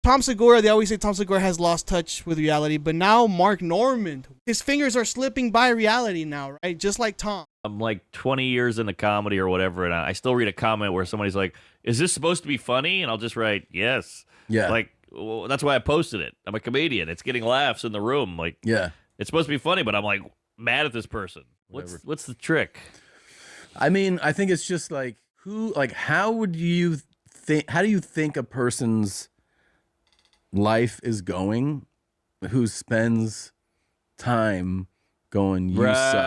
Tom Segura, they always say Tom Segura has lost touch with reality, but now Mark Normand, his fingers are slipping by reality now, right? Just like Tom. I'm like 20 years into comedy or whatever, and I still read a comment where somebody's like, is this supposed to be funny? And I'll just write, yes. Yeah. Like, well, that's why I posted it. I'm a comedian. It's getting laughs in the room. Like, Yeah. it's supposed to be funny, but I'm like mad at this person. What's the trick? I mean, I think it's just like, how do you think a person's life is going who spends time going, you suck?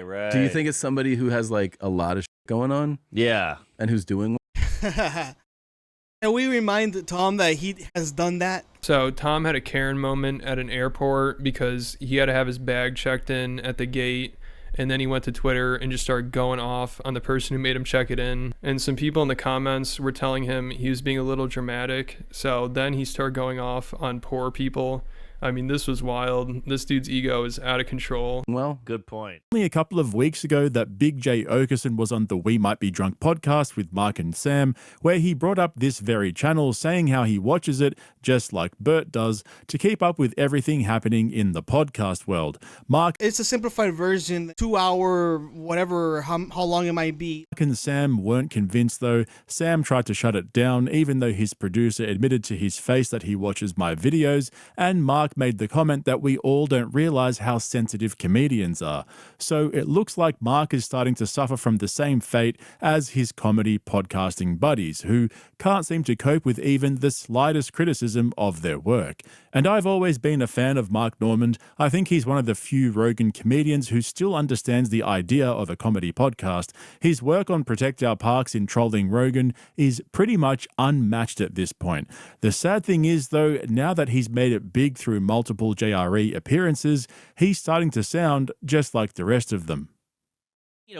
Right. Do you think it's somebody who has like a lot of shit going on? Yeah. And who's doing? And we remind Tom that he has done that. So Tom had a Karen moment at an airport because he had to have his bag checked in at the gate. And then he went to Twitter and just started going off on the person who made him check it in. And some people in the comments were telling him he was being a little dramatic. So then he started going off on poor people. I mean, this was wild. This dude's ego is out of control. Well, good point. Only a couple of weeks ago that Big J Okerson was on the We Might Be Drunk podcast with Mark and Sam, where he brought up this very channel, saying how he watches it, just like Bert does, to keep up with everything happening in the podcast world. Mark, it's a simplified version, 2 hour, whatever, how long it might be. Mark and Sam weren't convinced though. Sam tried to shut it down, even though his producer admitted to his face that he watches my videos, and Mark made the comment that we all don't realize how sensitive comedians are. So it looks like Mark is starting to suffer from the same fate as his comedy podcasting buddies, who can't seem to cope with even the slightest criticism of their work. And I've always been a fan of Mark Normand. I think he's one of the few Rogan comedians who still understands the idea of a comedy podcast. His work on Protect Our Parks in trolling Rogan is pretty much unmatched at this point. The sad thing is, though, now that he's made it big through multiple JRE appearances, he's starting to sound just like the rest of them.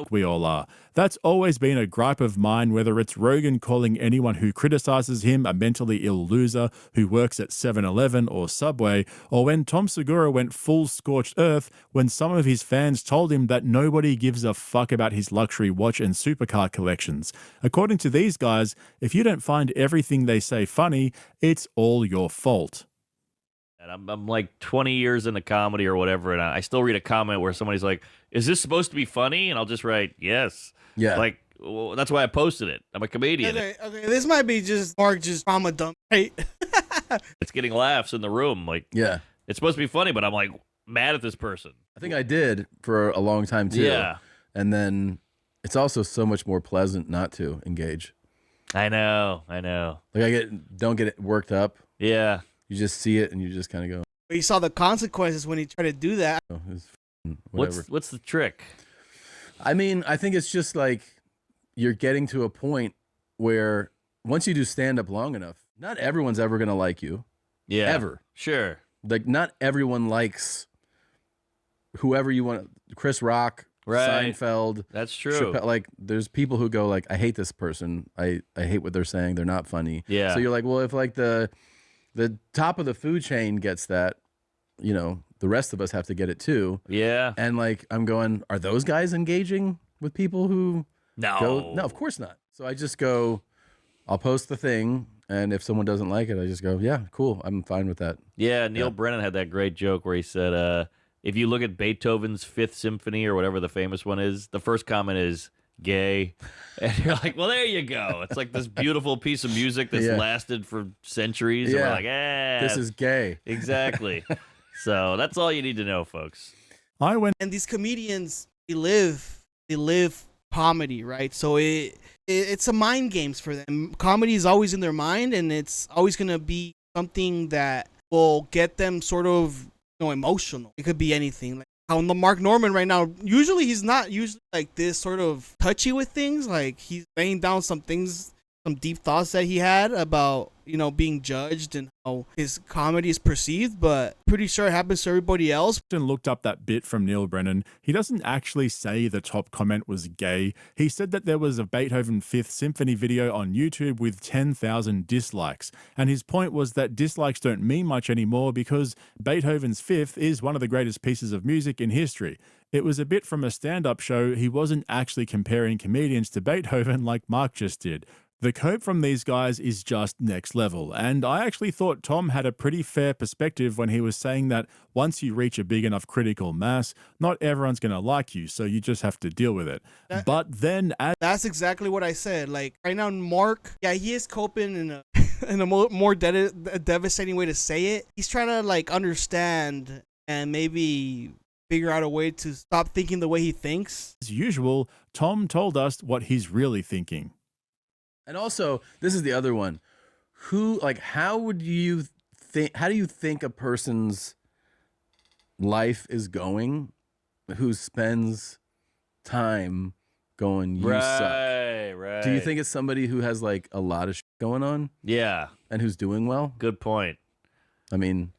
We all are. That's always been a gripe of mine, whether it's Rogan calling anyone who criticizes him a mentally ill loser who works at 7-Eleven or Subway, or when Tom Segura went full scorched earth when some of his fans told him that nobody gives a fuck about his luxury watch and supercar collections. According to these guys, if you don't find everything they say funny, it's all your fault. And I'm like 20 years into comedy or whatever, and I still read a comment where somebody's like, is this supposed to be funny? And I'll just write, yes. Yeah. Like, well, that's why I posted it. I'm a comedian. Okay, this might be just Mark just trauma dump, right? It's getting laughs in the room. Like, yeah. It's supposed to be funny, but I'm like mad at this person. I think I did for a long time too. Yeah. And then it's also so much more pleasant not to engage. I know. Like don't get it worked up. Yeah. You just see it and you just kind of go. But he saw the consequences when he tried to do that. Oh, whatever. What's the trick? I mean, I think it's just like you're getting to a point where once you do stand up long enough, not everyone's ever going to like you. Yeah. Ever. Sure. Like not everyone likes whoever you want. Chris Rock, right. Seinfeld. That's true. Chappelle, like there's people who go like, I hate this person. I hate what they're saying. They're not funny. Yeah. So you're like, well, if like the top of the food chain gets that, you know, the rest of us have to get it too. Yeah. And like, I'm going, are those guys engaging with people who No, of course not. So I just go, I'll post the thing. And if someone doesn't like it, I just go, yeah, cool. I'm fine with that. Yeah. Neil Brennan had that great joke where he said, if you look at Beethoven's Fifth Symphony or whatever the famous one is, the first comment is gay. And you're like, well, there you go. It's like this beautiful piece of music that's lasted for centuries. And we're like, this is gay. Exactly. So that's all you need to know, folks. And these comedians, they live comedy, right? So it's a mind games for them. Comedy is always in their mind, and it's always going to be something that will get them sort of, you know, emotional. It could be anything. Like how Mark Normand right now, he's not usually like this sort of touchy with things. Like he's laying down some things, some deep thoughts that he had about, you know, being judged and how his comedy is perceived, but pretty sure it happens to everybody else. And looked up that bit from Neil Brennan. He doesn't actually say the top comment was gay. He said that there was a Beethoven Fifth Symphony video on YouTube with 10,000 dislikes. And his point was that dislikes don't mean much anymore because Beethoven's Fifth is one of the greatest pieces of music in history. It was a bit from a stand-up show. He wasn't actually comparing comedians to Beethoven like Mark just did. The cope from these guys is just next level, and I actually thought Tom had a pretty fair perspective when he was saying that once you reach a big enough critical mass, not everyone's going to like you, so you just have to deal with it. But then, as That's exactly what I said. Like right now, Mark, yeah, he is coping in a in a more devastating way to say it. He's trying to like understand and maybe figure out a way to stop thinking the way he thinks. usual, Tom told us what he's really thinking. And also, this is the other one. How do you think a person's life is going who spends time going, you suck? Right. Do you think it's somebody who has like a lot of shit going on Yeah. and who's doing well? Good point. I mean,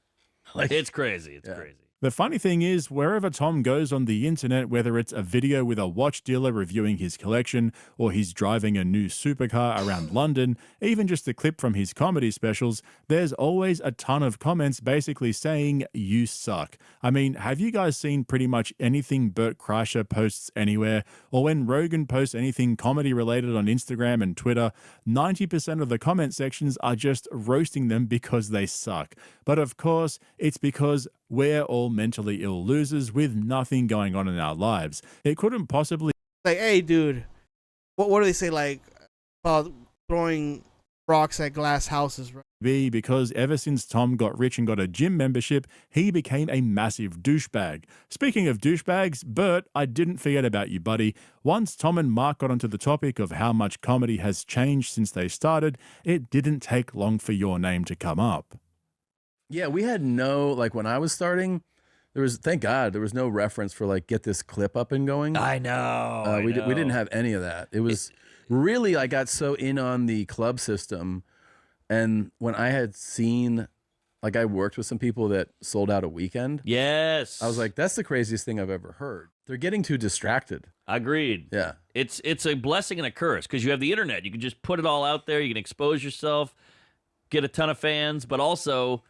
like, It's crazy. It's Yeah. crazy. The funny thing is, wherever Tom goes on the internet, whether it's a video with a watch dealer reviewing his collection, or he's driving a new supercar around London, even just a clip from his comedy specials, there's always a ton of comments basically saying, you suck. I mean, have you guys seen pretty much anything Bert Kreischer posts anywhere, or when Rogan posts anything comedy related on Instagram and Twitter, 90% of the comment sections are just roasting them because they suck. But of course, it's because we're all mentally ill losers with nothing going on in our lives. It couldn't possibly Like, hey, dude, what do they say? Like about throwing rocks at glass houses, right? be because ever since Tom got rich and got a gym membership, he became a massive douchebag. Speaking of douchebags, Bert, I didn't forget about you, buddy. Once Tom and Mark got onto the topic of how much comedy has changed since they started, it didn't take long for your name to come up. yeah, we had when I was starting, thank God, there was no reference for like, get this clip up and going. I know. We didn't have any of that. It was really, I got so in on the club system. And when I had seen, like, I worked with some people that sold out a weekend. Yes. I was like, that's the craziest thing I've ever heard. They're getting too distracted. Agreed. Yeah. It's a blessing and a curse because you have the internet. You can just put it all out there. You can expose yourself, get a ton of fans, but also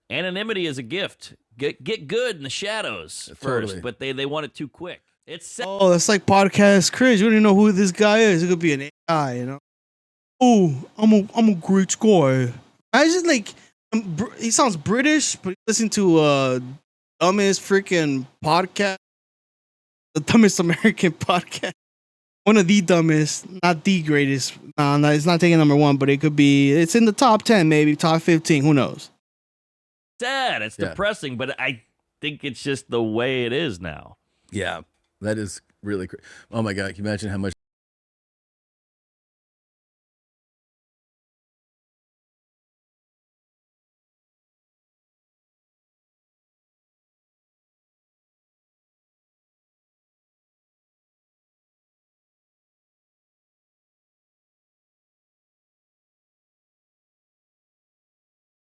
anonymity is a gift. Get good in the shadows first, Totally. but they want it too quick. It's Oh, that's like podcast Chris. You don't even know who this guy is. It could be an AI, you know. Oh, I'm a great guy. I just like he sounds British, but listen to dumbest freaking podcast, the dumbest American podcast. One of the dumbest, not the greatest. No, it's not taking number one, but it could be. It's in the top 10, maybe top 15. Who knows? sad. It's Yeah. depressing, but I think it's just the way it is now. Yeah. That is really crazy. Oh my God. Can you imagine how much